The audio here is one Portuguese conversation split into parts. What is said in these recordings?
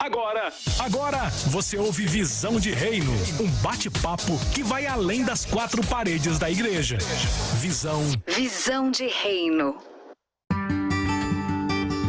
Agora você ouve Visão de Reino, um bate-papo que vai além das quatro paredes da igreja. Visão de Reino.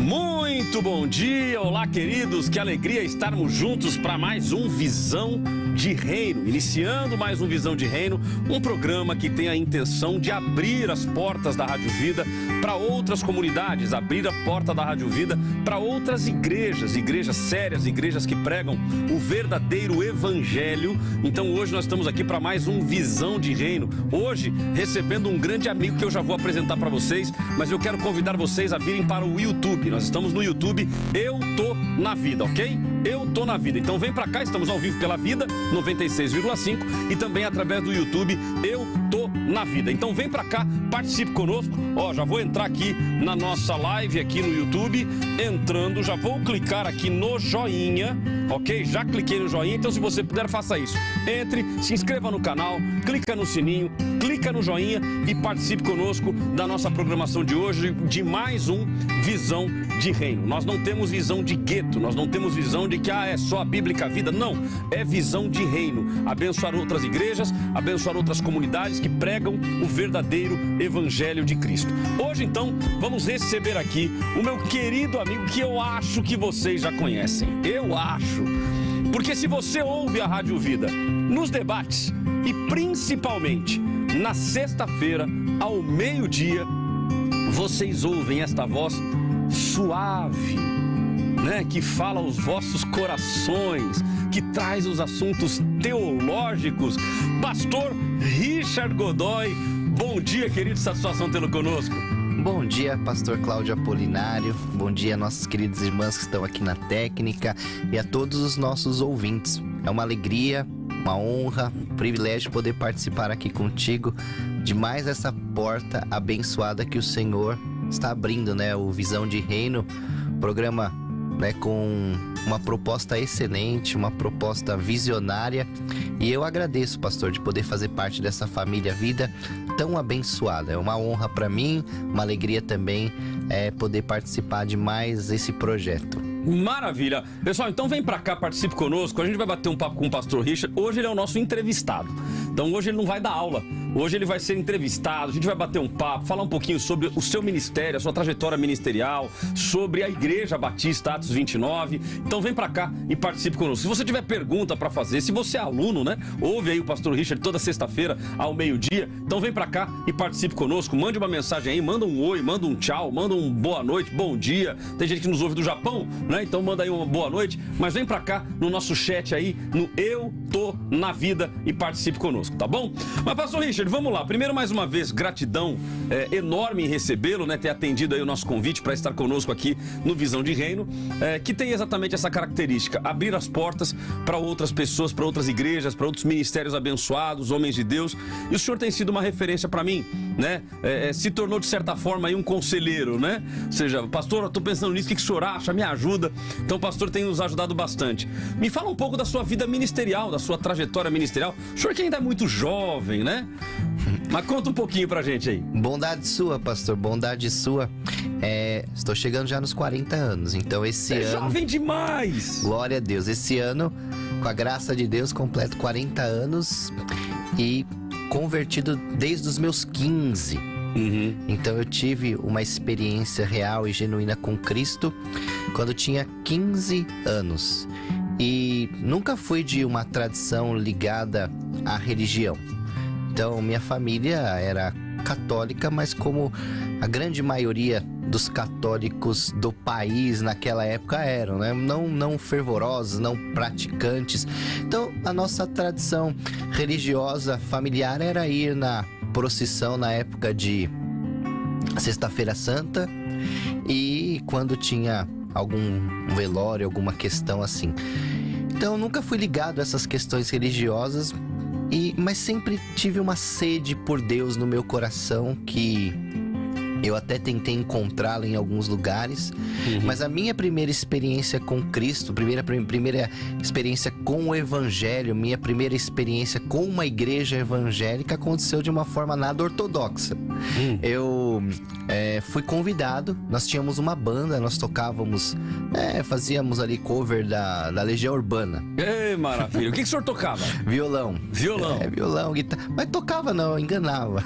Muito bom dia, olá queridos, que alegria estarmos juntos para mais um Visão de Reino, iniciando mais um Visão de Reino, um programa que tem a intenção de abrir as portas da Rádio Vida para outras comunidades, abrir a porta da Rádio Vida para outras igrejas sérias, igrejas que pregam o verdadeiro evangelho. Então hoje nós estamos aqui para mais um Visão de Reino, hoje recebendo um grande amigo que eu já vou apresentar para vocês, mas eu quero convidar vocês a virem para o YouTube. Nós estamos no YouTube, Eu Tô na Vida, ok? Eu Tô na Vida. Então vem pra cá, estamos ao vivo pela Vida 96,5 e também através do YouTube Eu Tô na Vida. Então vem pra cá, participe conosco. Ó, já vou entrar aqui na nossa live aqui no YouTube. Entrando, já vou clicar aqui no joinha, ok? Já cliquei no joinha, então se você puder, faça isso. Entre, se inscreva no canal, clica no sininho, clica no joinha e participe conosco da nossa programação de hoje, de mais um Visão de Reino. Nós não temos visão de gueto, nós não temos visão de que é só a Bíblia Vida, não, é visão de reino, abençoar outras igrejas, abençoar outras comunidades que pregam o verdadeiro evangelho de Cristo. Hoje então vamos receber aqui o meu querido amigo que eu acho que vocês já conhecem, eu acho, porque se você ouve a Rádio Vida nos debates e principalmente na sexta-feira ao meio-dia, vocês ouvem esta voz suave, né, que fala aos vossos corações, que traz os assuntos teológicos. Pastor Richard Godoy, bom dia, querido, satisfação tê-lo conosco. Bom dia, pastor Cláudio Apolinário, bom dia, nossas queridas irmãs que estão aqui na técnica e a todos os nossos ouvintes. É uma alegria, uma honra, um privilégio poder participar aqui contigo de mais essa porta abençoada que o Senhor está abrindo, né? O Visão de Reino, programa, né, com uma proposta excelente, uma proposta visionária. E eu agradeço, pastor, de poder fazer parte dessa família Vida tão abençoada. É uma honra para mim, uma alegria também poder participar de mais esse projeto. Maravilha. Pessoal, então vem pra cá, participe conosco. A gente vai bater um papo com o pastor Richard. Hoje ele é o nosso entrevistado. Então hoje ele não vai dar aula. Hoje ele vai ser entrevistado, a gente vai bater um papo, falar um pouquinho sobre o seu ministério, a sua trajetória ministerial, sobre a Igreja Batista Atos 29. Então vem pra cá e participe conosco. Se você tiver pergunta pra fazer, se você é aluno, né, ouve aí o pastor Richard toda sexta-feira ao meio-dia. Então vem pra cá e participe conosco, mande uma mensagem aí, manda um oi, manda um tchau, manda um boa noite, bom dia. Tem gente que nos ouve do Japão, né, então manda aí uma boa noite. Mas vem pra cá no nosso chat aí, no Eu Tô na Vida, e participe conosco, tá bom? Mas pastor Richard, vamos lá. Primeiro, mais uma vez, gratidão enorme em recebê-lo, né? Ter atendido aí o nosso convite para estar conosco aqui no Visão de Reino, que tem exatamente essa característica: abrir as portas para outras pessoas, para outras igrejas, para outros ministérios abençoados, homens de Deus. E o senhor tem sido uma referência para mim, né? Se tornou, de certa forma, aí um conselheiro, né? Ou seja, pastor, eu tô pensando nisso, o que o senhor acha? Me ajuda. Então o pastor tem nos ajudado bastante. Me fala um pouco da sua vida ministerial, da sua trajetória ministerial. O senhor que ainda é muito jovem, né? Mas conta um pouquinho pra gente aí. Bondade sua, pastor, bondade sua. Estou chegando já nos 40 anos, então esse ano... É jovem demais! Glória a Deus. Esse ano, com a graça de Deus, completo 40 anos e convertido desde os meus 15. Então eu tive uma experiência real e genuína com Cristo quando tinha 15 anos. E nunca fui de uma tradição ligada à religião. Então, minha família era católica, mas como a grande maioria dos católicos do país naquela época eram, né? Não fervorosos, não praticantes. Então, a nossa tradição religiosa familiar era ir na procissão na época de Sexta-feira Santa e quando tinha algum velório, alguma questão assim. Então, nunca fui ligado a essas questões religiosas, mas sempre tive uma sede por Deus no meu coração que Eu até tentei encontrá-lo em alguns lugares, mas a minha primeira experiência com Cristo, primeira experiência com o Evangelho, minha primeira experiência com uma igreja evangélica aconteceu de uma forma nada ortodoxa. Eu fui convidado, nós tínhamos uma banda, nós tocávamos, fazíamos ali cover da Legião Urbana. Ei, maravilha. O que o senhor tocava? Violão. Violão, guitarra. Mas tocava não, enganava.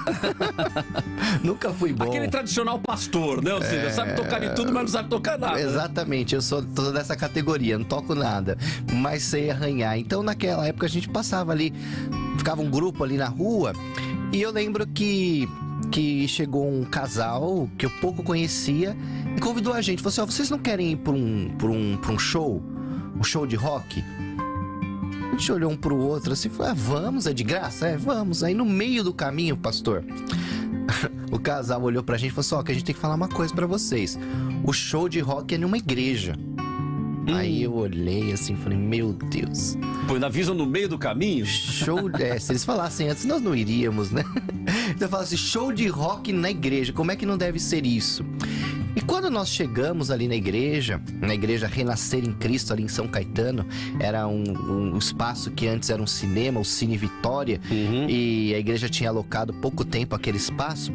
Nunca fui bom. Aquele tradicional pastor, né? Ou seja, sabe tocar de tudo, mas não sabe tocar nada. Exatamente, eu sou toda dessa categoria, não toco nada, mas sei arranhar. Então naquela época a gente passava ali, ficava um grupo ali na rua, e eu lembro que chegou um casal que eu pouco conhecia e convidou a gente. Falou assim, vocês não querem ir pra um show? Um show de rock? A gente olhou um pro outro assim, falou, vamos, é de graça? Vamos. Aí no meio do caminho, pastor, o casal olhou pra gente e falou assim, que a gente tem que falar uma coisa pra vocês. O show de rock é numa igreja. Aí eu olhei assim e falei, meu Deus. Pô, ainda avisam no meio do caminho? Show, se eles falassem antes, nós não iríamos, né? Então eu falo assim, show de rock na igreja, como é que não deve ser isso? E quando nós chegamos ali na igreja Renascer em Cristo, ali em São Caetano, era um espaço que antes era um cinema, o Cine Vitória, e a igreja tinha alocado pouco tempo aquele espaço.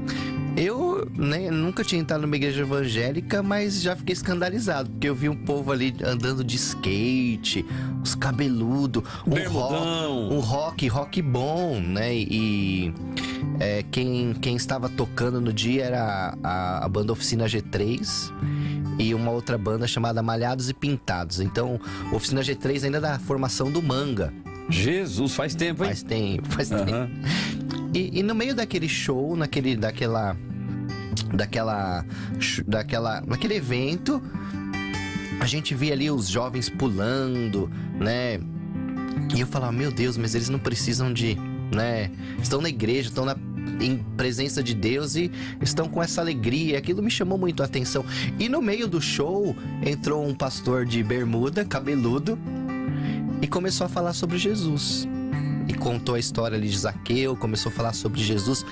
Eu nunca tinha entrado numa igreja evangélica, mas já fiquei escandalizado, porque eu vi um povo ali andando de skate, os cabeludos, um rock bom, né? E quem estava tocando no dia era a banda Oficina G3 e uma outra banda chamada Malhados e Pintados. Então, Oficina G3 ainda é da formação do Manga. Jesus, faz tempo, hein? Faz tempo. E no meio daquele show, naquele evento, a gente via ali os jovens pulando, né? E eu falava, meu Deus, mas eles não precisam de, né? Estão na igreja, estão em presença de Deus e estão com essa alegria. Aquilo me chamou muito a atenção. E no meio do show, entrou um pastor de bermuda, cabeludo, e começou a falar sobre Jesus. E contou a história ali de Zaqueu, começou a falar sobre Jesus.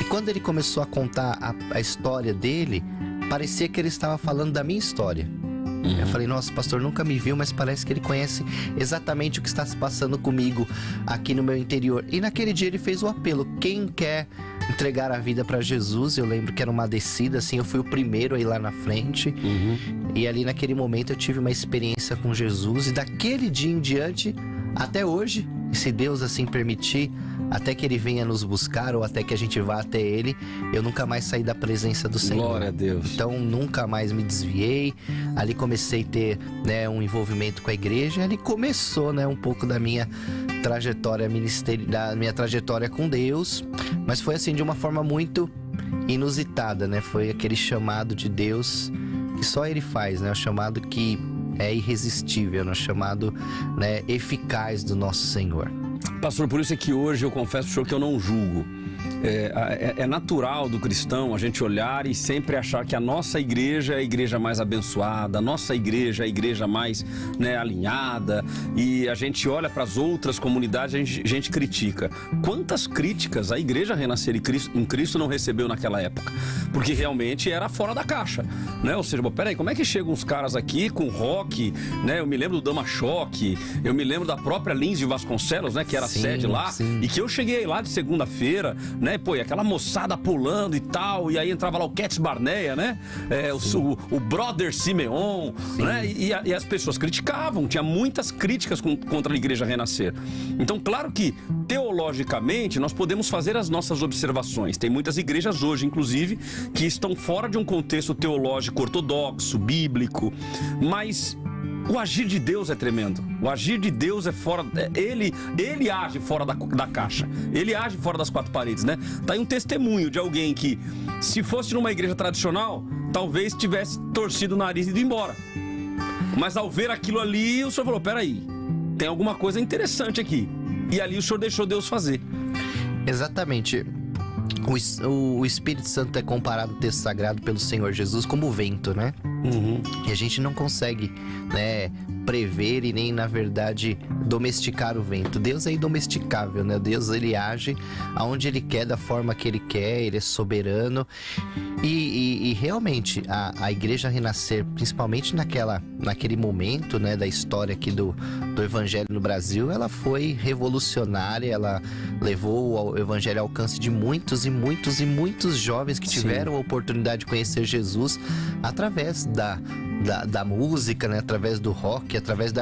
E quando ele começou a contar a história dele, parecia que ele estava falando da minha história. Eu falei, nossa, o pastor nunca me viu, mas parece que ele conhece exatamente o que está se passando comigo aqui no meu interior. E naquele dia ele fez o apelo, quem quer entregar a vida para Jesus? Eu lembro que era uma descida, assim, eu fui o primeiro a ir lá na frente. E ali naquele momento eu tive uma experiência com Jesus. E daquele dia em diante, até hoje, se Deus assim permitir, até que Ele venha nos buscar ou até que a gente vá até Ele, eu nunca mais saí da presença do Senhor. Glória a Deus. Então nunca mais me desviei. Ali comecei a ter, né, um envolvimento com a igreja. Ali começou, né, um pouco da minha trajetória da minha trajetória com Deus. Mas foi assim de uma forma muito inusitada, né? Foi aquele chamado de Deus que só Ele faz, né? O chamado que é irresistível, né? O chamado, né, eficaz do nosso Senhor. Pastor, por isso é que hoje eu confesso pro senhor que eu não julgo. É natural do cristão a gente olhar e sempre achar que a nossa igreja é a igreja mais abençoada, a nossa igreja é a igreja mais, né, alinhada, e a gente olha para as outras comunidades e a gente critica. Quantas críticas a igreja Renascer em Cristo não recebeu naquela época? Porque realmente era fora da caixa, né? Ou seja, peraí, como é que chegam uns caras aqui com rock, né? Eu me lembro do Dama Choque, eu me lembro da própria Lins de Vasconcelos, né, que era a sede lá, e que eu cheguei lá de segunda-feira, né, pô, e aquela moçada pulando e tal, e aí entrava lá o Cats Barneia, né, o Brother Simeon, né, e as pessoas criticavam, tinha muitas críticas contra a igreja Renascer. Então, claro que, teologicamente, nós podemos fazer as nossas observações. Tem muitas igrejas hoje, inclusive, que estão fora de um contexto teológico ortodoxo, bíblico, mas o agir de Deus é tremendo. O agir de Deus é fora... Ele age fora da caixa. Ele age fora das quatro paredes, né? Tá aí um testemunho de alguém que, se fosse numa igreja tradicional, talvez tivesse torcido o nariz e ido embora. Mas ao ver aquilo ali, o senhor falou, peraí, tem alguma coisa interessante aqui. E ali o senhor deixou Deus fazer. Exatamente. O Espírito Santo é comparado no texto sagrado pelo Senhor Jesus como o vento, né? E a gente não consegue, né, prever e nem, na verdade, domesticar o vento. Deus é indomesticável, né? Deus, ele age aonde ele quer, da forma que ele quer, ele é soberano. E realmente, a igreja renascer, principalmente naquele momento, né, da história aqui do evangelho no Brasil, ela foi revolucionária, ela levou o evangelho ao alcance de muitos e muitos e muitos jovens que tiveram a oportunidade de conhecer Jesus através da música, né? Através do rock, através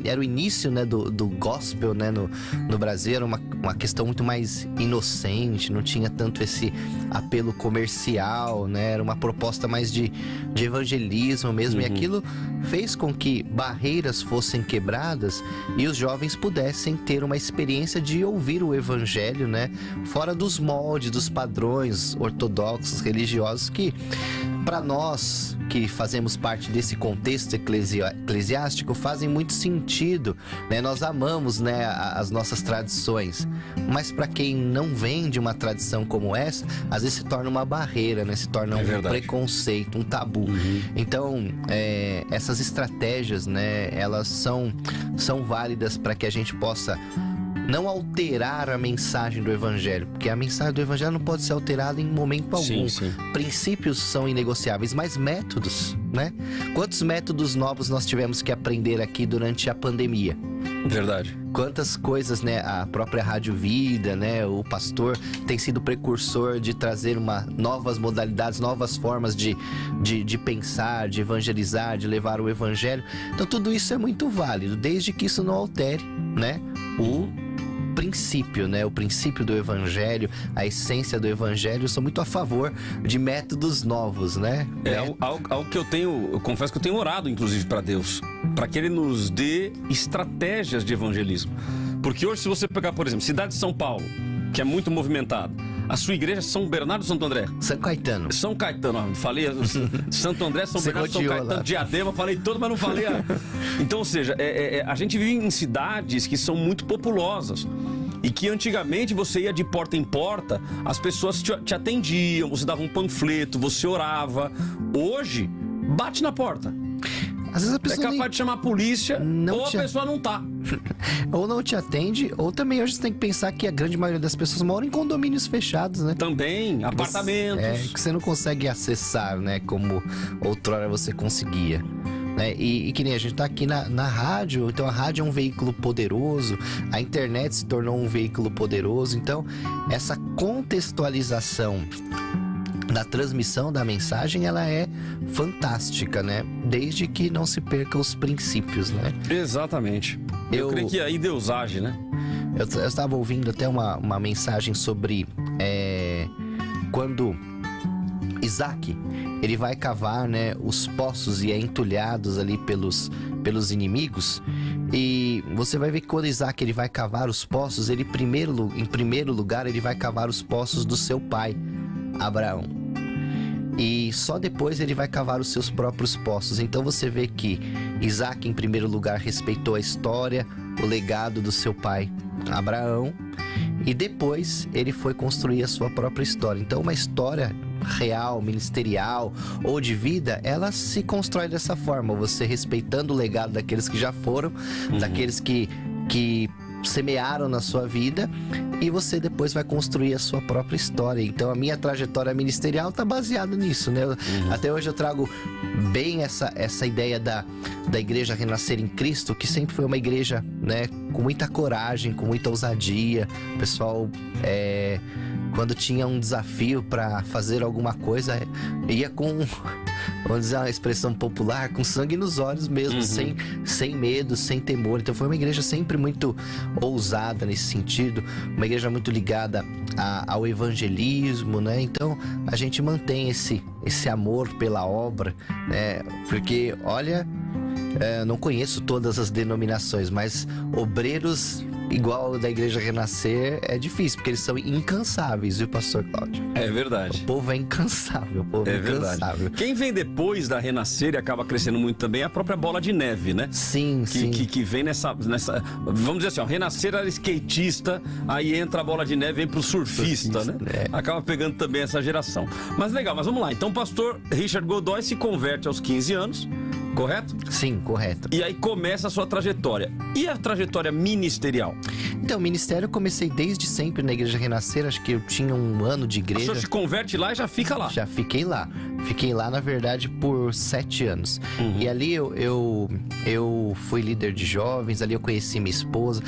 era o início, né? do gospel, né? no Brasil. Era uma questão muito mais inocente, não tinha tanto esse apelo comercial, né? Era uma proposta mais de evangelismo mesmo, e aquilo fez com que barreiras fossem quebradas e os jovens pudessem ter uma experiência de ouvir o evangelho, né? Fora dos moldes, dos padrões ortodoxos, religiosos, que para nós que fazemos parte desse contexto eclesiástico fazem muito sentido, né? Nós amamos, né, as nossas tradições, mas para quem não vem de uma tradição como essa, às vezes se torna uma barreira, né? Se torna um preconceito, um tabu. Então, essas estratégias, né, elas são válidas para que a gente possa não alterar a mensagem do evangelho, porque a mensagem do evangelho não pode ser alterada em momento algum. Sim. Princípios são inegociáveis, mas métodos, né? Quantos métodos novos nós tivemos que aprender aqui durante a pandemia? Verdade. Quantas coisas, né? A própria Rádio Vida, né? O pastor tem sido precursor de trazer novas modalidades, novas formas de pensar, de evangelizar, de levar o evangelho. Então tudo isso é muito válido, desde que isso não altere, né? O princípio, né? O princípio do evangelho, a essência do evangelho. Eu sou muito a favor de métodos novos, né? Algo que eu confesso que eu tenho orado, inclusive, para Deus, para que Ele nos dê estratégias de evangelismo. Porque hoje, se você pegar, por exemplo, cidade de São Paulo, que é muito movimentada, a sua igreja é São Bernardo ou Santo André? São Caetano. São Caetano, falei Santo André, São Bernardo, São Caetano, lá. Diadema, falei todo, mas não falei. Então, ou seja, a gente vive em cidades que são muito populosas e que antigamente você ia de porta em porta, as pessoas te atendiam, você dava um panfleto, você orava. Hoje, bate na porta. Às vezes a pessoa é capaz de chamar a polícia, ou a pessoa não tá. Ou não te atende, ou também hoje você tem que pensar que a grande maioria das pessoas moram em condomínios fechados, né? Também, apartamentos. Que você não consegue acessar, né? Como outrora você conseguia. Né? E que nem a gente tá aqui na rádio, então a rádio é um veículo poderoso, a internet se tornou um veículo poderoso, então essa contextualização da transmissão da mensagem, ela é fantástica, né? Desde que não se perca os princípios, né? Exatamente. Eu creio que aí Deus age, né? Eu estava ouvindo até uma mensagem sobre quando Isaac, ele vai cavar, né, os poços e é entulhados ali pelos inimigos. E você vai ver que quando Isaac ele vai cavar os poços, ele em primeiro lugar ele vai cavar os poços do seu pai, Abraão. E só depois ele vai cavar os seus próprios poços. Então você vê que Isaac, em primeiro lugar, respeitou a história, o legado do seu pai, Abraão. E depois ele foi construir a sua própria história. Então uma história real, ministerial ou de vida, ela se constrói dessa forma. Você respeitando o legado daqueles que já foram, daqueles que semearam na sua vida, e você depois vai construir a sua própria história. Então a minha trajetória ministerial está baseada nisso, né? Até hoje eu trago bem essa ideia da igreja renascer em Cristo, que sempre foi uma igreja, né, com muita coragem, com muita ousadia. O pessoal quando tinha um desafio para fazer alguma coisa, ia com, vamos dizer uma expressão popular, com sangue nos olhos mesmo, sem medo, sem temor. Então foi uma igreja sempre muito ousada nesse sentido, uma igreja muito ligada ao evangelismo, né? Então a gente mantém esse amor pela obra, né? Porque, olha, não conheço todas as denominações, mas obreiros igual da Igreja Renascer é difícil, porque eles são incansáveis, viu, pastor Cláudio? É verdade. O povo é incansável, o povo é incansável. Verdade. Quem vem depois da Renascer e acaba crescendo muito também é a própria Bola de Neve, né? Sim, sim. Que vem nessa... Vamos dizer assim, ó, Renascer era skatista, aí entra a Bola de Neve, vem pro surfista, né? Acaba pegando também essa geração. Mas legal, mas vamos lá. Então o pastor Richard Godoy se converte aos 15 anos, correto? Sim, correto. E aí começa a sua trajetória. E a trajetória ministerial? Então, ministério eu comecei desde sempre na Igreja Renascer, acho que eu tinha 1 ano de O igreja. senhor se converte lá e já fica lá? Já fiquei lá. Fiquei lá, na verdade, por 7 anos. E ali eu fui líder de jovens, ali eu conheci minha esposa.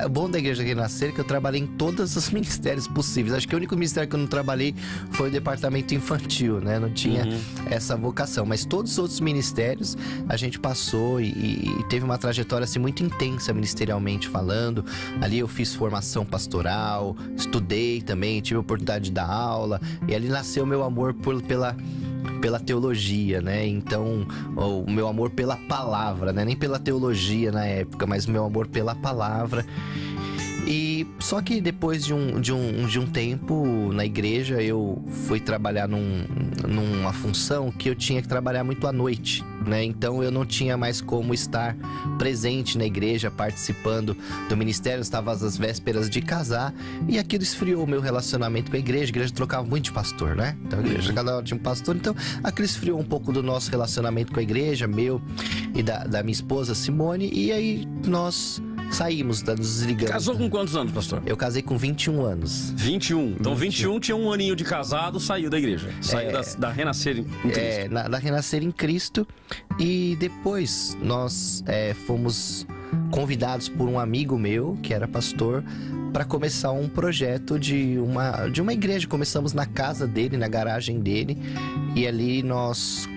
O bom da Igreja Renascer é que eu trabalhei em todos os ministérios possíveis. Acho que o único ministério que eu não trabalhei foi o departamento infantil, né? Não tinha essa vocação. Mas todos os outros ministérios a gente passou e teve uma trajetória assim, muito intensa ministerialmente falando. Ali eu fiz formação pastoral, estudei também, tive a oportunidade de dar aula. E ali nasceu o meu amor pela teologia, né? Então, o meu amor pela palavra, né? Nem pela teologia na época, mas o meu amor pela palavra. E só que depois de um tempo na igreja, eu fui trabalhar numa função que eu tinha que trabalhar muito à noite, né? Então eu não tinha mais como estar presente na igreja, participando do ministério. Eu estava às vésperas de casar e aquilo esfriou o meu relacionamento com a igreja. A igreja trocava muito de pastor, né? Então a igreja, cada hora tinha um pastor. Então aquilo esfriou um pouco do nosso relacionamento com a igreja, meu e da minha esposa Simone. E aí nós saímos, nos desligamos. Casou com quantos anos, pastor? Eu casei com 21 anos. 21. Então 21 tinha 1 aninho de casado, saiu da igreja. Saiu da Renascer em Cristo. Da Renascer em Cristo. E depois nós fomos convidados por um amigo meu, que era pastor, para começar um projeto de uma igreja. Começamos na casa dele, na garagem dele. E ali nós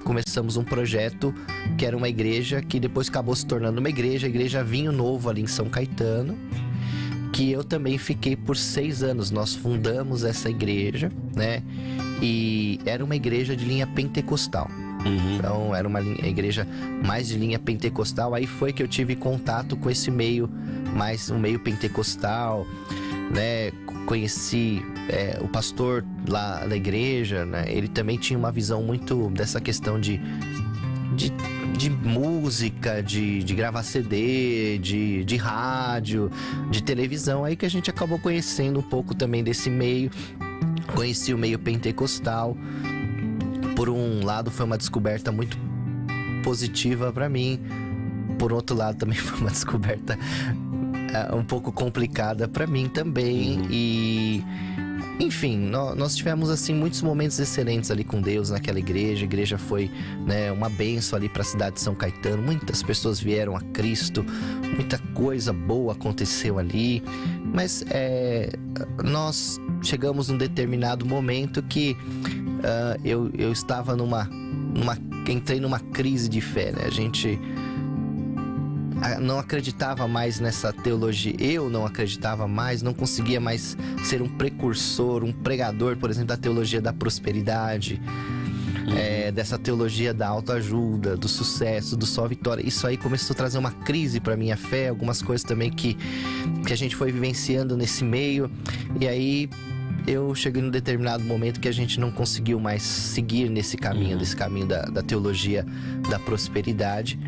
começamos um projeto que era uma igreja que depois acabou se tornando uma igreja, a Igreja Vinho Novo ali em São Caetano, que eu também fiquei por 6 anos. Nós fundamos essa igreja, né? E era uma igreja de linha pentecostal. Então era uma igreja mais de linha pentecostal. Aí foi que eu tive contato com esse meio, mais um meio pentecostal, né? Conheci o pastor lá da igreja, né? Ele também tinha uma visão muito dessa questão de música, de gravar CD, de rádio, de televisão. Aí que a gente acabou conhecendo um pouco também desse meio. Conheci o meio pentecostal. Por um lado foi uma descoberta muito positiva para mim. Por outro lado também foi uma descoberta um pouco complicada para mim também. E enfim, nós tivemos assim muitos momentos excelentes ali com Deus naquela igreja. A igreja foi, né, uma bênção ali para a cidade de São Caetano. Muitas pessoas vieram a Cristo, muita coisa boa aconteceu ali. Mas nós chegamos num determinado momento que eu estava entrei numa crise de fé, né? A gente não acreditava mais nessa teologia. Eu não acreditava mais, não conseguia mais ser um precursor, um pregador, por exemplo, da teologia da prosperidade, dessa teologia da autoajuda, do sucesso, do só vitória. Isso aí começou a trazer uma crise para minha fé, algumas coisas também que a gente foi vivenciando nesse meio. E aí eu cheguei num determinado momento que a gente não conseguiu mais seguir nesse caminho, desse caminho da teologia da prosperidade.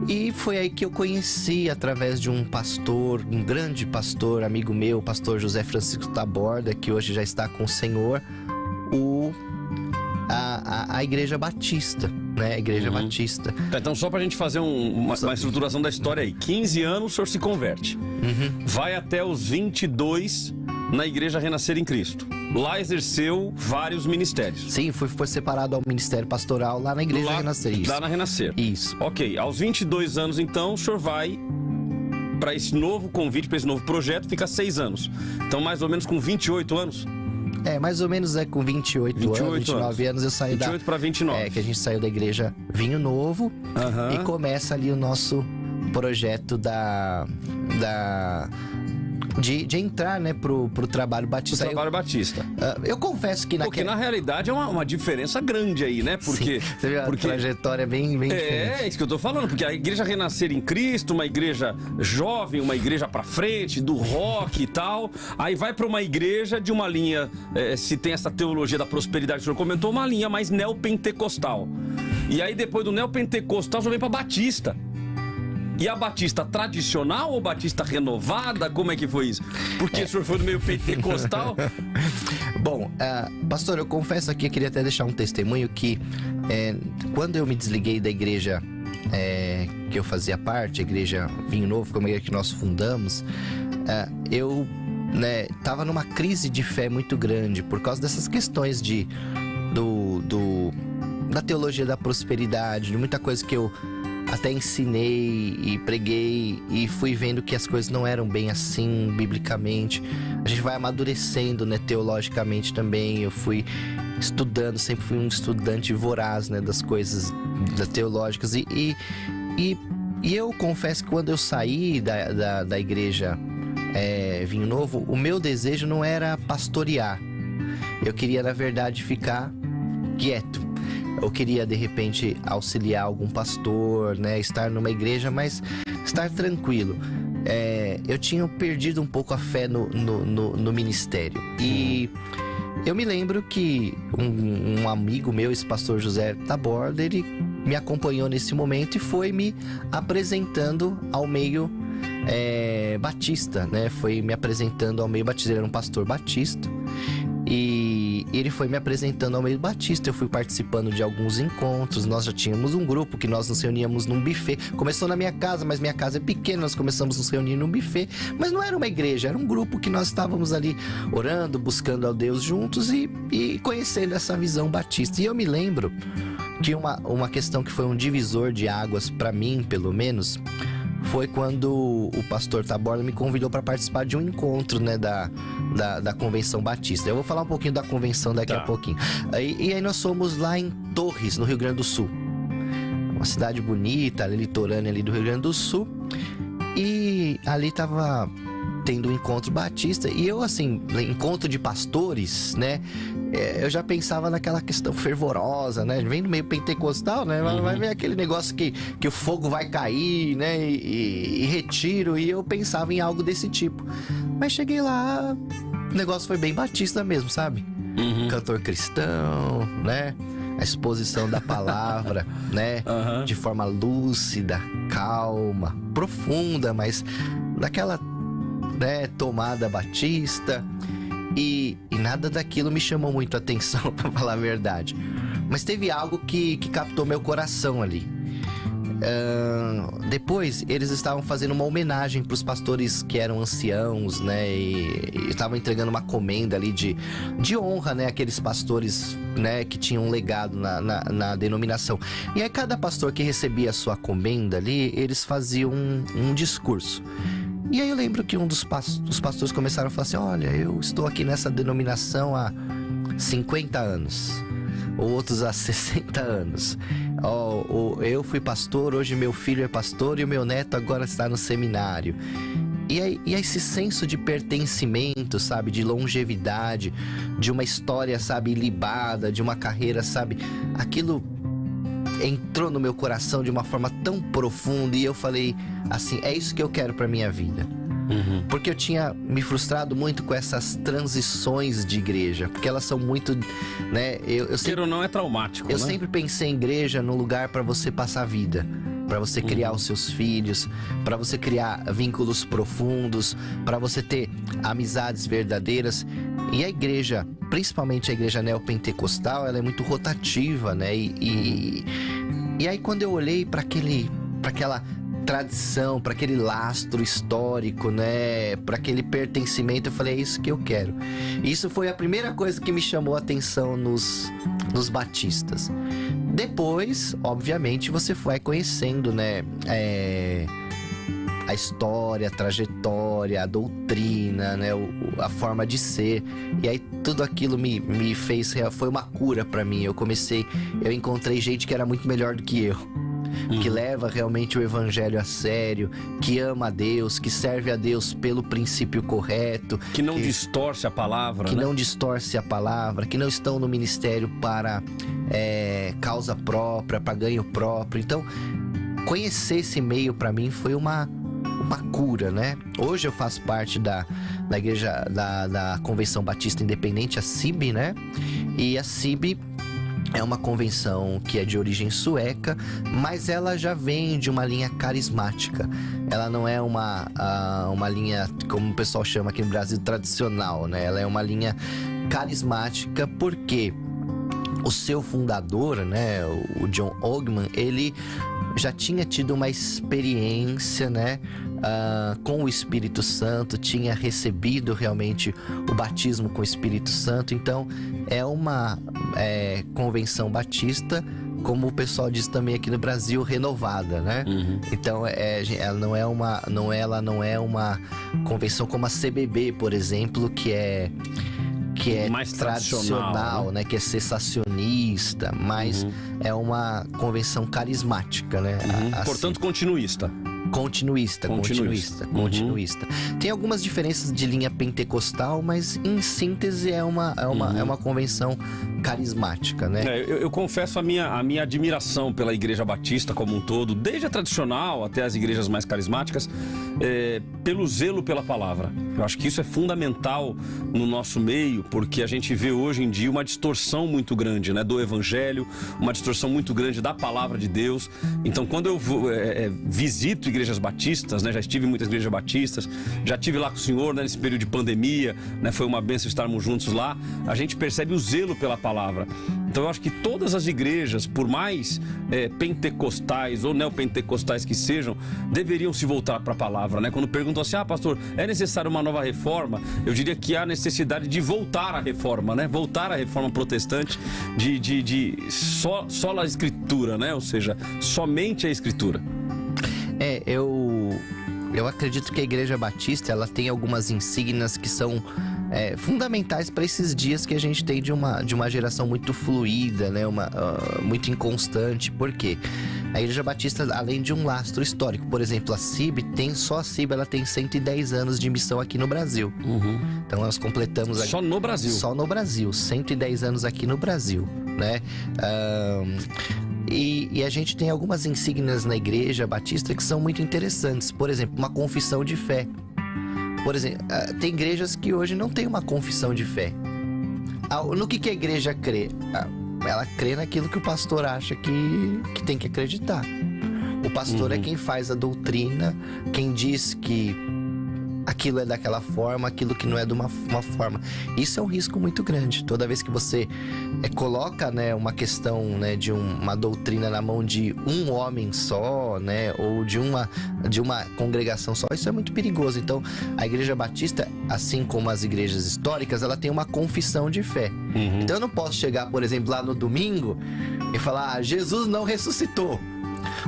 E foi aí que eu conheci, através de um pastor, um grande pastor, amigo meu, o pastor José Francisco Taborda, que hoje já está com o Senhor, a Igreja Batista, né? A Igreja Batista. Então, só pra gente fazer uma estruturação da história aí. 15 anos o senhor se converte. Vai até os 22 na Igreja Renascer em Cristo. Lá exerceu vários ministérios. Sim, foi separado ao ministério pastoral lá na Igreja Renascer. Isso. Lá na Renascer. Isso. Ok, aos 22 anos então, o senhor vai para esse novo convite, para esse novo projeto, fica 6 anos. Então, mais ou menos com 28 anos? Mais ou menos com 28 anos, 29 anos eu saí 28 para 29. Que a gente saiu da Igreja Vinho Novo e começa ali o nosso projeto de entrar, né, pro trabalho batista. O trabalho batista. Eu confesso que Porque na realidade é uma diferença grande aí, né? Porque você viu a trajetória bem diferente. É isso que eu tô falando, porque a Igreja Renascer em Cristo, uma igreja jovem, uma igreja pra frente, do rock e tal, aí vai pra uma igreja de uma linha, se tem essa teologia da prosperidade que o senhor comentou, uma linha mais neopentecostal. E aí depois do neopentecostal já vem pra Batista. E a batista tradicional ou batista renovada? Como é que foi isso? Porque o senhor foi do meio pentecostal. Bom, pastor, eu confesso aqui, eu queria até deixar um testemunho que quando eu me desliguei da igreja que eu fazia parte, a igreja Vinho Novo, como a igreja que nós fundamos, eu tava numa crise de fé muito grande por causa dessas questões da teologia da prosperidade, de muita coisa que eu até ensinei e preguei e fui vendo que as coisas não eram bem assim biblicamente. A gente vai amadurecendo, teologicamente também. Eu fui estudando, sempre fui um estudante voraz, das coisas teológicas. E eu confesso que quando eu saí da igreja Vinho Novo, o meu desejo não era pastorear. Eu queria, na verdade, ficar quieto. Eu queria, de repente, auxiliar algum pastor, estar numa igreja, mas estar tranquilo. Eu tinha perdido um pouco a fé no ministério. E eu me lembro que um amigo meu, esse pastor José Taborda, ele me acompanhou nesse momento e foi me apresentando ao meio batista, Foi me apresentando ao meio batista. Ele era um pastor batista. E ele foi me apresentando ao meio batista. Eu fui participando de alguns encontros. Nós já tínhamos um grupo que nós nos reuníamos num buffet. Começou na minha casa, mas minha casa é pequena. Nós começamos a nos reunir num buffet. Mas não era uma igreja, era um grupo que nós estávamos ali orando, buscando ao Deus juntos e conhecendo essa visão batista. E eu me lembro que uma questão que foi um divisor de águas para mim, pelo menos, foi quando o pastor Taborda me convidou para participar de um encontro, da Convenção Batista. Eu vou falar um pouquinho da convenção daqui a pouquinho. E aí nós fomos lá em Torres, no Rio Grande do Sul. Uma cidade bonita, litorânea ali do Rio Grande do Sul. E ali tava tendo um encontro batista. E eu, assim, encontro de pastores, eu já pensava naquela questão fervorosa, Vem do meio pentecostal, Vai ver aquele negócio que o fogo vai cair, e retiro. E eu pensava em algo desse tipo. Mas cheguei lá, o negócio foi bem batista mesmo, sabe? Cantor cristão, A exposição da palavra, De forma lúcida, calma, profunda, mas daquela, tomada batista. E nada daquilo me chamou muito a atenção, pra falar a verdade. Mas teve algo que captou meu coração ali. Depois, eles estavam fazendo uma homenagem para os pastores que eram anciãos, e estavam entregando uma comenda ali de honra, aqueles pastores, que tinham um legado na denominação. E aí, cada pastor que recebia a sua comenda ali, eles faziam um discurso. E aí eu lembro que os pastores começaram a falar assim: olha, eu estou aqui nessa denominação há 50 anos, outros há 60 anos. Eu fui pastor, hoje meu filho é pastor e o meu neto agora está no seminário. E aí esse senso de pertencimento, sabe, de longevidade, de uma história, sabe, ilibada, de uma carreira, sabe, aquilo entrou no meu coração de uma forma tão profunda. E eu falei assim: é isso que eu quero pra minha vida. Porque eu tinha me frustrado muito com essas transições de igreja, porque elas são muito, eu sempre, ou não é traumático, eu sempre pensei em igreja num lugar para você passar a vida, para você criar os seus filhos, para você criar vínculos profundos, para você ter amizades verdadeiras. E a igreja, principalmente a igreja neopentecostal, ela é muito rotativa, E aí quando eu olhei para aquela tradição, para aquele lastro histórico, para aquele pertencimento, eu falei: é isso que eu quero. E isso foi a primeira coisa que me chamou a atenção nos batistas. Depois, obviamente, você vai conhecendo, a história, a trajetória, a doutrina, a forma de ser. E aí tudo aquilo me fez, foi uma cura pra mim. Eu encontrei gente que era muito melhor do que eu, que leva realmente o evangelho a sério, que ama a Deus, que serve a Deus pelo princípio correto, que não distorce a palavra, que não distorce a palavra, que não estão no ministério para causa própria, para ganho próprio. Então, conhecer esse meio para mim foi uma cura, Hoje eu faço parte da igreja da Convenção Batista Independente, a CIB, E a CIB É uma convenção que é de origem sueca, mas ela já vem de uma linha carismática. Ela não é uma linha, como o pessoal chama aqui no Brasil, tradicional, né? Ela é uma linha carismática porque o seu fundador, né, o John Ogman, ele já tinha tido uma experiência, né, com o Espírito Santo, tinha recebido realmente o batismo com o Espírito Santo. Então é uma convenção batista, como o pessoal diz também aqui no Brasil, renovada, né? Então ela não é uma convenção como a CBB, por exemplo, que é mais tradicional, né? Que é cessacionista, mas é uma convenção carismática, né? Assim. Portanto, continuista. Continuista. Tem algumas diferenças de linha pentecostal, mas em síntese é uma convenção carismática, né? Eu confesso a minha admiração pela Igreja Batista como um todo, desde a tradicional até as igrejas mais carismáticas, pelo zelo pela palavra. Eu acho que isso é fundamental no nosso meio, porque a gente vê hoje em dia uma distorção muito grande, né, do Evangelho, uma distorção muito grande da palavra de Deus. Então, quando eu visito igrejas batistas, né, já estive em muitas igrejas batistas, já estive lá com o senhor, né, nesse período de pandemia, né, foi uma bênção estarmos juntos lá, a gente percebe o zelo pela palavra. Então eu acho que todas as igrejas, por mais pentecostais ou neopentecostais que sejam, deveriam se voltar para a palavra, né? Quando perguntam assim, pastor, é necessário uma nova reforma? Eu diria que há necessidade de voltar à reforma, né? Voltar à reforma protestante de só a escritura, né? Ou seja, somente a escritura. Eu acredito que a Igreja Batista, ela tem algumas insígnias que são fundamentais para esses dias que a gente tem de uma geração muito fluida, né? Muito inconstante. Por quê? A Igreja Batista, além de um lastro histórico, por exemplo, a CIB, ela tem 110 anos de missão aqui no Brasil. Então nós completamos... Só no Brasil? Só no Brasil, 110 anos aqui no Brasil, né? E a gente tem algumas insígnias na Igreja Batista que são muito interessantes. Por exemplo, uma confissão de fé. Por exemplo, tem igrejas que hoje não tem uma confissão de fé. No que a igreja crê? Ela crê naquilo que o pastor acha que tem que acreditar. O pastor é quem faz a doutrina, quem diz que aquilo é daquela forma, aquilo que não é de uma forma. Isso é um risco muito grande. Toda vez que você coloca, né, uma questão, né, de uma doutrina na mão de um homem só, né, ou de uma congregação só, isso é muito perigoso. Então, a Igreja Batista, assim como as igrejas históricas, ela tem uma confissão de fé. Então, eu não posso chegar, por exemplo, lá no domingo e falar, Jesus não ressuscitou.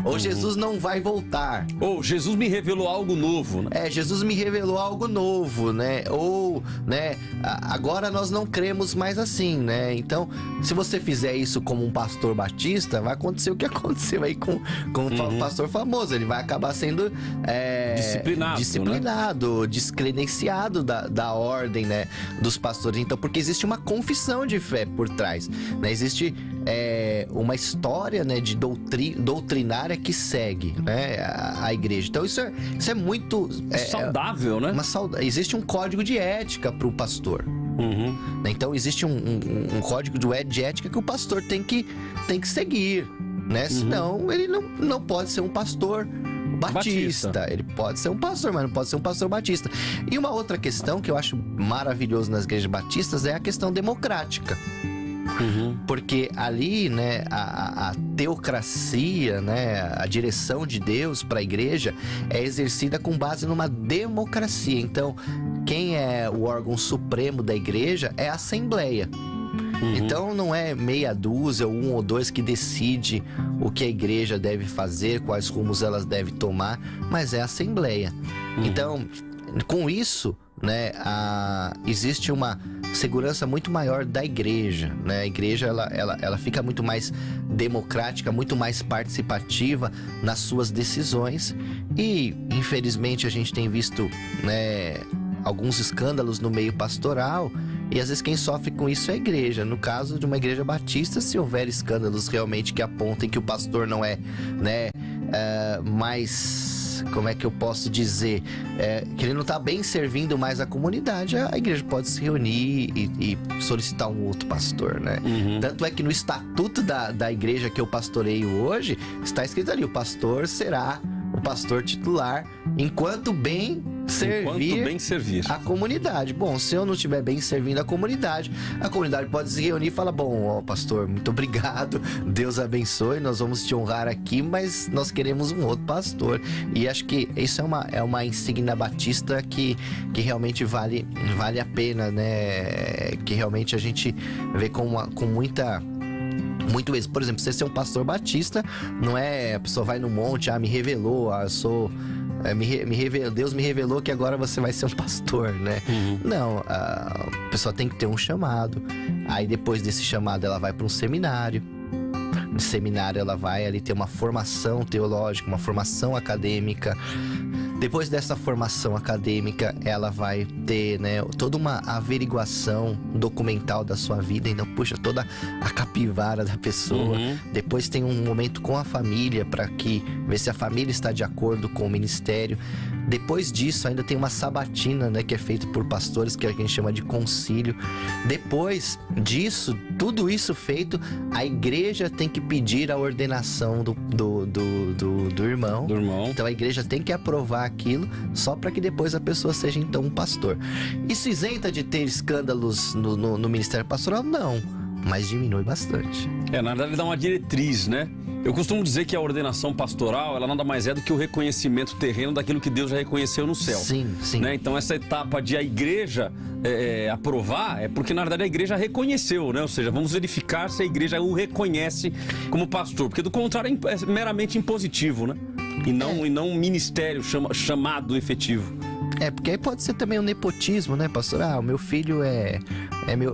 Ou Jesus não vai voltar. Ou Jesus me revelou algo novo, né? Jesus me revelou algo novo, né? Ou, né, agora nós não cremos mais assim, né? Então, se você fizer isso como um pastor batista, vai acontecer o que aconteceu aí com um pastor famoso. Ele vai acabar sendo disciplinado, né? Descredenciado da ordem, né, dos pastores. Então, porque existe uma confissão de fé por trás, né? Existe uma história, né, de doutrinária que segue, né, a igreja. Então isso é muito saudável, né? Existe um código de ética para o pastor. Então existe um código de ética que o pastor tem que seguir, né? Senão ele não pode ser um pastor batista. Ele pode ser um pastor, mas não pode ser um pastor batista. E uma outra questão que eu acho maravilhoso nas igrejas batistas é a questão democrática. Porque ali, né, a teocracia, né, a direção de Deus para a igreja é exercida com base numa democracia. Então, quem é o órgão supremo da igreja é a Assembleia. Então, não é meia dúzia ou um ou dois que decide o que a igreja deve fazer, quais rumos elas devem tomar, mas é a Assembleia. Então, com isso, né, existe uma segurança muito maior da igreja, né? A igreja ela fica muito mais democrática, muito mais participativa nas suas decisões. E infelizmente a gente tem visto, né, alguns escândalos no meio pastoral, e às vezes quem sofre com isso é a igreja. No caso de uma igreja batista, se houver escândalos realmente que apontem que o pastor não é, né, mais mas como é que eu posso dizer? Que ele não está bem servindo mais a comunidade, a igreja pode se reunir e solicitar um outro pastor, né? Tanto é que no estatuto da igreja que eu pastoreio hoje, está escrito ali, o pastor será o pastor titular enquanto bem servir a comunidade. Bom, se eu não estiver bem servindo a comunidade pode se reunir e falar, bom, pastor, muito obrigado, Deus abençoe, nós vamos te honrar aqui, mas nós queremos um outro pastor. E acho que isso é uma insígnia batista que realmente vale a pena, né? Que realmente a gente vê com muito êxito. Por exemplo, você ser um pastor batista, não é a pessoa vai no monte, me revelou, eu sou... Deus me revelou que agora você vai ser um pastor, né? Não, a pessoa tem que ter um chamado. Aí depois desse chamado ela vai para um seminário. No seminário ela vai ali ter uma formação teológica, uma formação acadêmica. Depois dessa formação acadêmica, ela vai ter, né, toda uma averiguação documental da sua vida. Então, puxa, toda a capivara da pessoa. Depois tem um momento com a família para ver se a família está de acordo com o ministério. Depois disso, ainda tem uma sabatina, né, que é feita por pastores, que a gente chama de concílio. Depois disso, tudo isso feito, a igreja tem que pedir a ordenação do irmão. Então a igreja tem que aprovar aquilo, só para que depois a pessoa seja então um pastor. Isso isenta de ter escândalos no ministério pastoral? Não, mas diminui bastante. Na verdade dá uma diretriz, né? Eu costumo dizer que a ordenação pastoral, ela nada mais é do que o reconhecimento terreno daquilo que Deus já reconheceu no céu. Sim. Né? Então essa etapa de a igreja aprovar é porque na verdade a igreja reconheceu, né? Ou seja, vamos verificar se a igreja o reconhece como pastor, porque do contrário é meramente impositivo, né? E não um ministério chamado efetivo. Porque aí pode ser também um nepotismo, né, pastor? O meu filho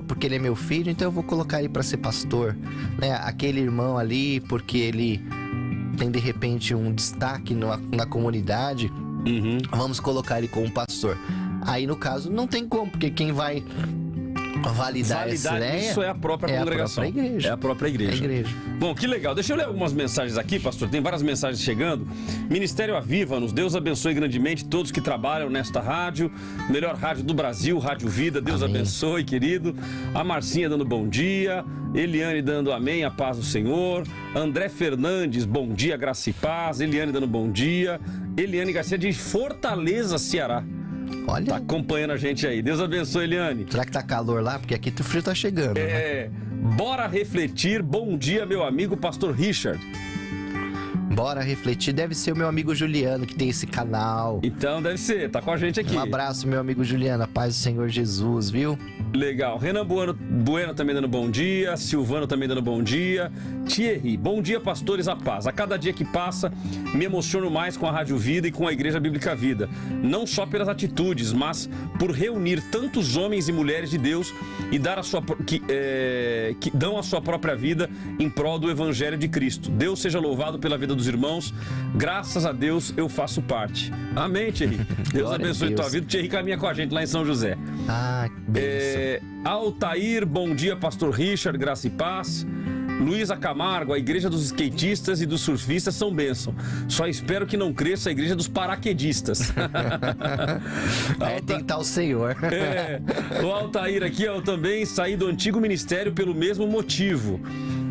porque ele é meu filho, então eu vou colocar ele para ser pastor, né? Aquele irmão ali, porque ele tem de repente um destaque na comunidade, vamos colocar ele como pastor. Aí no caso não tem como, porque quem vai validar essa ideia, isso é a própria congregação. É a própria igreja. Bom, que legal. Deixa eu ler algumas mensagens aqui, pastor. Tem várias mensagens chegando. Ministério Aviva-nos. Deus abençoe grandemente todos que trabalham nesta rádio. Melhor rádio do Brasil, Rádio Vida. Deus abençoe, querido. A Marcinha dando bom dia. Eliane dando amém, a paz do Senhor. André Fernandes, bom dia, graça e paz. Eliane dando bom dia. Eliane Garcia de Fortaleza, Ceará. Olha. Tá acompanhando a gente aí. Deus abençoe, Eliane. Será que tá calor lá? Porque aqui o frio tá chegando. Né? Bora refletir. Bom dia, meu amigo pastor Richard. Bora refletir. Deve ser o meu amigo Juliano que tem esse canal. Então deve ser, tá com a gente aqui. Um abraço, meu amigo Juliano. A paz do Senhor Jesus, viu? Legal. Renan Bueno também dando bom dia. Silvano também dando bom dia. Thierry, bom dia, pastores, a paz. A cada dia que passa, me emociono mais com a Rádio Vida e com a Igreja Bíblica Vida. Não só pelas atitudes, mas por reunir tantos homens e mulheres de Deus e dar que dão a sua própria vida em prol do Evangelho de Cristo. Deus seja louvado pela vida dos irmãos. Graças a Deus eu faço parte. Amém, Thierry. Deus abençoe tua vida. Thierry caminha com a gente lá em São José. Bênção. Altair, bom dia, pastor Richard, graça e paz. Luísa Camargo, a igreja dos skatistas e dos surfistas são bênção. Só espero que não cresça a igreja dos paraquedistas. Tentar o Senhor. O Altair aqui, eu também saí do antigo ministério pelo mesmo motivo.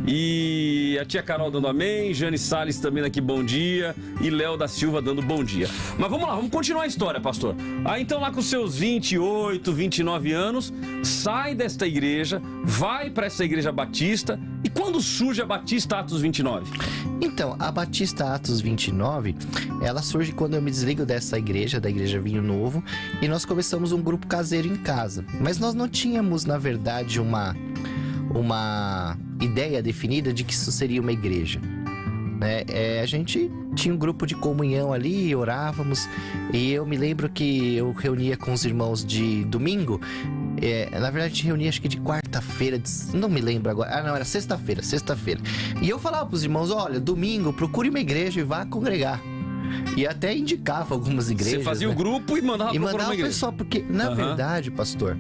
E a tia Carol dando amém, Jane Salles também aqui, bom dia, e Léo da Silva dando bom dia. Mas vamos lá, vamos continuar a história, pastor. Então lá com seus 28, 29 anos, sai desta igreja, vai para essa igreja batista. E quando surge a Batista Atos 29? Então, a Batista Atos 29, ela surge quando eu me desligo dessa igreja, da Igreja Vinho Novo, e nós começamos um grupo caseiro em casa. Mas nós não tínhamos, na verdade, uma ideia definida de que isso seria uma igreja. A gente tinha um grupo de comunhão ali, orávamos, e eu me lembro que eu reunia com os irmãos de domingo. Na verdade, a gente reunia acho que de quarta-feira, não me lembro agora. Não, era sexta-feira. E eu falava pros irmãos, olha, domingo, procure uma igreja e vá congregar. E até indicava algumas igrejas. Você fazia o grupo e mandava procurar uma igreja. Pessoal, porque, na verdade, pastor,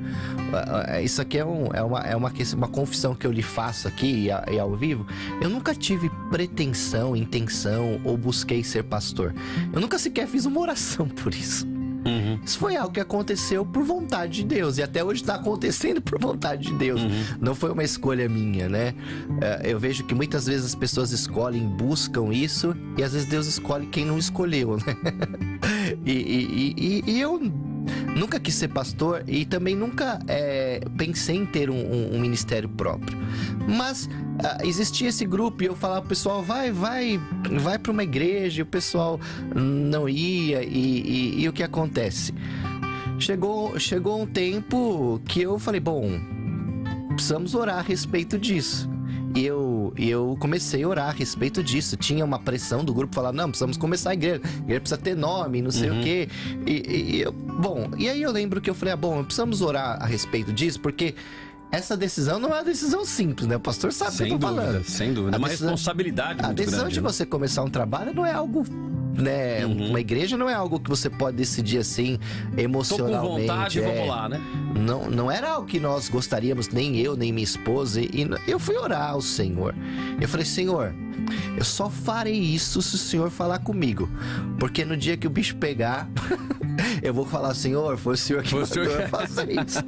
isso aqui é uma confissão que eu lhe faço aqui e ao vivo. Eu nunca tive pretensão, intenção ou busquei ser pastor. Eu nunca sequer fiz uma oração por isso. Isso foi algo que aconteceu por vontade de Deus. E até hoje está acontecendo por vontade de Deus. Não foi uma escolha minha, né? Eu vejo que muitas vezes as pessoas escolhem, buscam isso. E às vezes Deus escolhe quem não escolheu, né? E eu nunca quis ser pastor. E também nunca pensei em ter um ministério próprio. Mas existia esse grupo e eu falava pro pessoal, vai para uma igreja. E o pessoal não ia. E o que acontece? Chegou um tempo que eu falei, bom, precisamos orar a respeito disso. E eu comecei a orar a respeito disso. Tinha uma pressão do grupo, falar, não, precisamos começar a igreja precisa ter nome, não sei o quê. E aí eu lembro que eu falei, precisamos orar a respeito disso, porque essa decisão não é uma decisão simples, né? O pastor sabe o que eu tô falando. Sem dúvida, é uma responsabilidade muito grande. A decisão de você começar um trabalho não é algo, né? Uma igreja não é algo que você pode decidir assim, emocionalmente. Tô com vontade, vamos lá, né? Não era algo que nós gostaríamos, nem eu, nem minha esposa. E eu fui orar ao Senhor. Eu falei, Senhor, eu só farei isso se o Senhor falar comigo. Porque no dia que o bicho pegar... eu vou falar, Senhor, foi o Senhor que mandou eu fazer isso.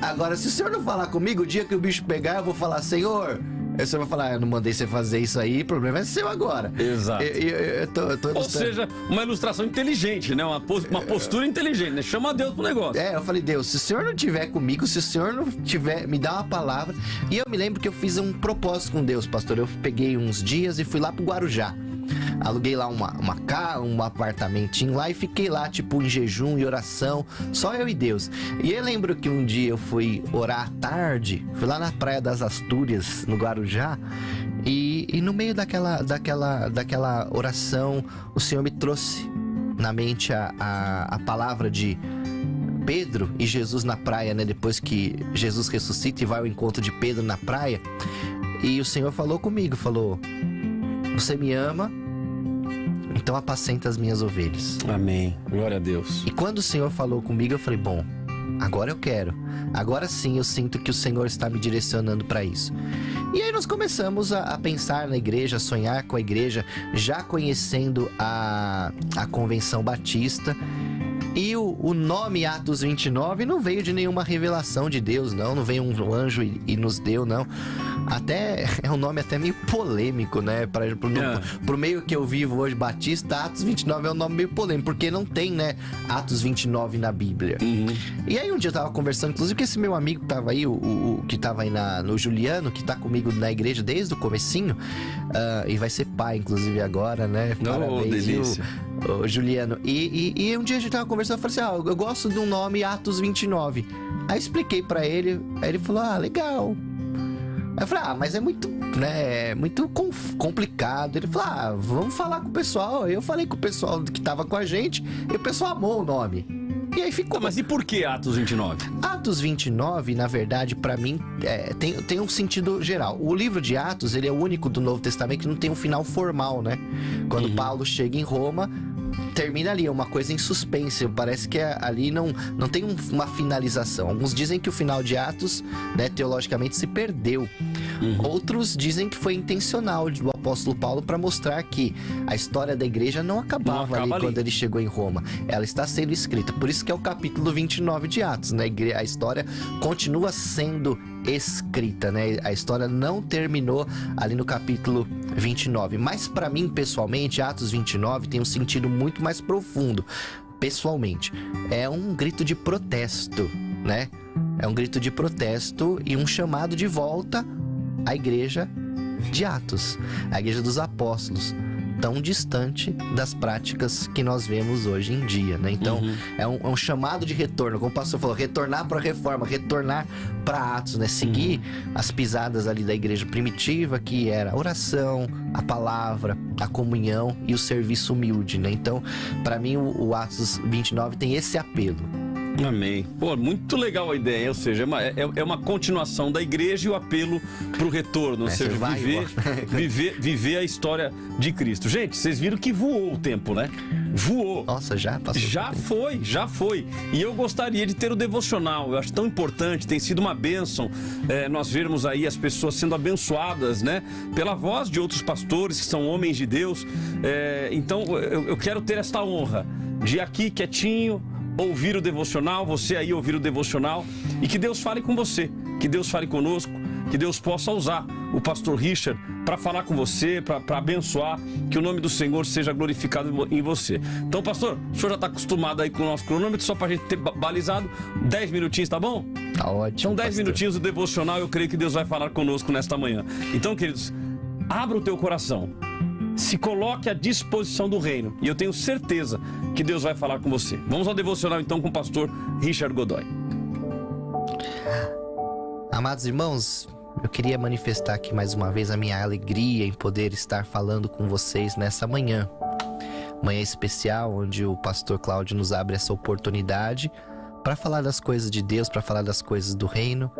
Agora, se o Senhor não falar comigo, o dia que o bicho pegar, eu vou falar, Senhor... Aí você vai falar, eu não mandei você fazer isso aí, o problema é seu agora. Exato. Ou seja, uma ilustração inteligente, né? Uma postura inteligente, né? Chama Deus pro negócio. Eu falei, Deus, se o Senhor não estiver comigo, se o Senhor não tiver, me dá uma palavra. E eu me lembro que eu fiz um propósito com Deus, pastor. Eu peguei uns dias e fui lá pro Guarujá. Aluguei lá um apartamentinho lá e fiquei lá, tipo, em jejum e oração, só eu e Deus. E eu lembro que um dia eu fui orar à tarde, fui lá na Praia das Astúrias, no Guarujá, e no meio daquela oração, o Senhor me trouxe na mente a palavra de Pedro e Jesus na praia, né? Depois que Jesus ressuscita e vai ao encontro de Pedro na praia. E o Senhor falou comigo, falou... Você me ama, então apacenta as minhas ovelhas. Amém. Glória a Deus. E quando o Senhor falou comigo, eu falei, bom, agora eu quero. Agora sim eu sinto que o Senhor está me direcionando para isso. E aí nós começamos a pensar na igreja, a sonhar com a igreja, já conhecendo a Convenção Batista. E o nome Atos 29 não veio de nenhuma revelação de Deus, não veio um anjo e nos deu, não. Até é um nome até meio polêmico, né? Pro meio que eu vivo hoje, Batista, Atos 29 é um nome meio polêmico, porque não tem, né, Atos 29 na Bíblia. E aí um dia eu tava conversando, inclusive com esse meu amigo que tava aí, o que tava aí no Juliano, que tá comigo na igreja desde o comecinho, e vai ser pai, inclusive, agora, né? Parabéns, delícia. O Juliano. E um dia a gente tava conversando, eu falei assim, eu gosto do nome Atos 29. Aí expliquei pra ele, aí ele falou, legal. Aí eu falei, mas é muito, né, muito complicado. Ele falou, vamos falar com o pessoal. Aí eu falei com o pessoal que tava com a gente, e o pessoal amou o nome. E aí ficou... mas e por que Atos 29? Atos 29, na verdade, pra mim, tem um sentido geral. O livro de Atos, ele é o único do Novo Testamento que não tem um final formal, né? Quando Paulo chega em Roma, termina ali, é uma coisa em suspense. Parece que ali não tem uma finalização. Alguns dizem que o final de Atos, né, teologicamente, se perdeu. Outros dizem que foi intencional do apóstolo Paulo para mostrar que a história da igreja não acabava ali quando ele chegou em Roma. Ela está sendo escrita. Por isso que é o capítulo 29 de Atos, né? A história continua sendo escrita, né? A história não terminou ali no capítulo 29. Mas para mim, pessoalmente, Atos 29 tem um sentido muito mais profundo. Pessoalmente, é um grito de protesto, né? É um grito de protesto e um chamado de volta à igreja de Atos, a igreja dos apóstolos, tão distante das práticas que nós vemos hoje em dia, né? Então, é um chamado de retorno, como o pastor falou, retornar para a reforma, retornar para Atos, né? Seguir as pisadas ali da igreja primitiva, que era a oração, a palavra, a comunhão e o serviço humilde, né? Então, para mim, o Atos 29 tem esse apelo. Amém. Pô, muito legal a ideia, ou seja, é uma continuação da igreja e o apelo para o retorno, ou seja, viver a história de Cristo. Gente, vocês viram que voou o tempo, né? Voou. Nossa, já passou. Já foi. E eu gostaria de ter o devocional, eu acho tão importante, tem sido uma bênção nós vermos aí as pessoas sendo abençoadas, né? Pela voz de outros pastores que são homens de Deus. Então, eu quero ter esta honra de aqui, quietinho, ouvir o devocional, você aí ouvir o devocional, e que Deus fale com você, que Deus fale conosco, que Deus possa usar o pastor Richard para falar com você, para abençoar, que o nome do Senhor seja glorificado em você. Então, pastor, o senhor já está acostumado aí com o nosso cronômetro, só para a gente ter balizado 10 minutinhos, tá bom? Tá ótimo. São 10 minutinhos do devocional, eu creio que Deus vai falar conosco nesta manhã. Então, queridos, abra o teu coração, se coloque à disposição do reino, e eu tenho certeza que Deus vai falar com você. Vamos ao devocional então com o pastor Richard Godoy. Amados irmãos, eu queria manifestar aqui mais uma vez a minha alegria em poder estar falando com vocês nessa manhã. Manhã especial, onde o pastor Cláudio nos abre essa oportunidade para falar das coisas de Deus, para falar das coisas do reino.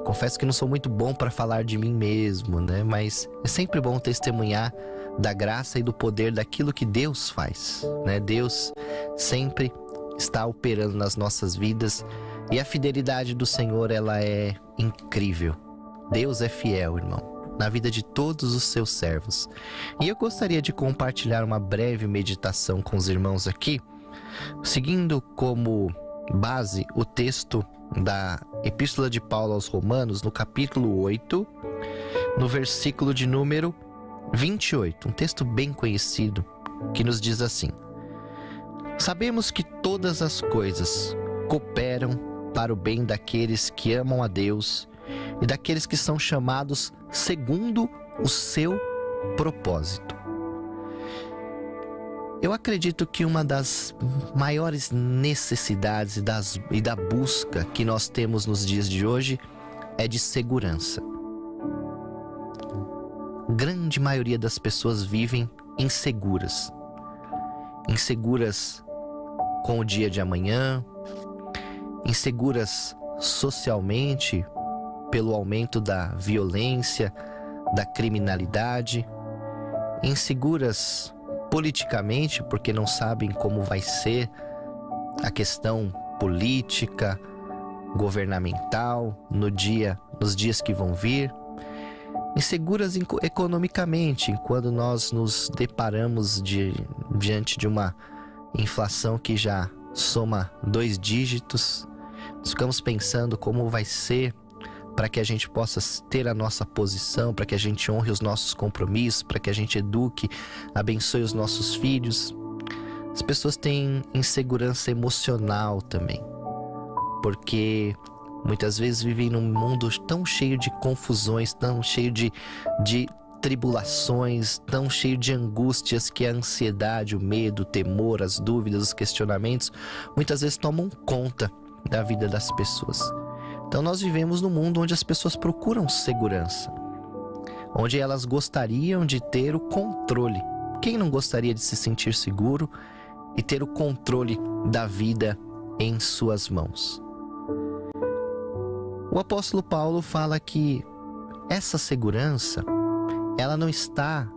Confesso que não sou muito bom para falar de mim mesmo, né? Mas é sempre bom testemunhar da graça e do poder daquilo que Deus faz, né? Deus sempre está operando nas nossas vidas e a fidelidade do Senhor, ela é incrível. Deus é fiel, irmão, na vida de todos os seus servos. E eu gostaria de compartilhar uma breve meditação com os irmãos aqui, seguindo como base o texto da Epístola de Paulo aos Romanos, no capítulo 8, no versículo de número 28, um texto bem conhecido, que nos diz assim: sabemos que todas as coisas cooperam para o bem daqueles que amam a Deus e daqueles que são chamados segundo o seu propósito. Eu acredito que uma das maiores necessidades e da busca que nós temos nos dias de hoje é de segurança. Grande maioria das pessoas vivem inseguras. Inseguras com o dia de amanhã, inseguras socialmente pelo aumento da violência, da criminalidade, inseguras politicamente porque não sabem como vai ser a questão política, governamental nos dias que vão vir. Inseguras economicamente, quando nós nos deparamos diante de uma inflação que já soma 2 dígitos. Nós ficamos pensando como vai ser para que a gente possa ter a nossa posição, para que a gente honre os nossos compromissos, para que a gente eduque, abençoe os nossos filhos. As pessoas têm insegurança emocional também, porque muitas vezes vivem num mundo tão cheio de confusões, tão cheio de tribulações, tão cheio de angústias, que a ansiedade, o medo, o temor, as dúvidas, os questionamentos muitas vezes tomam conta da vida das pessoas. Então nós vivemos num mundo onde as pessoas procuram segurança, onde elas gostariam de ter o controle. Quem não gostaria de se sentir seguro e ter o controle da vida em suas mãos? O apóstolo Paulo fala que essa segurança, ela não está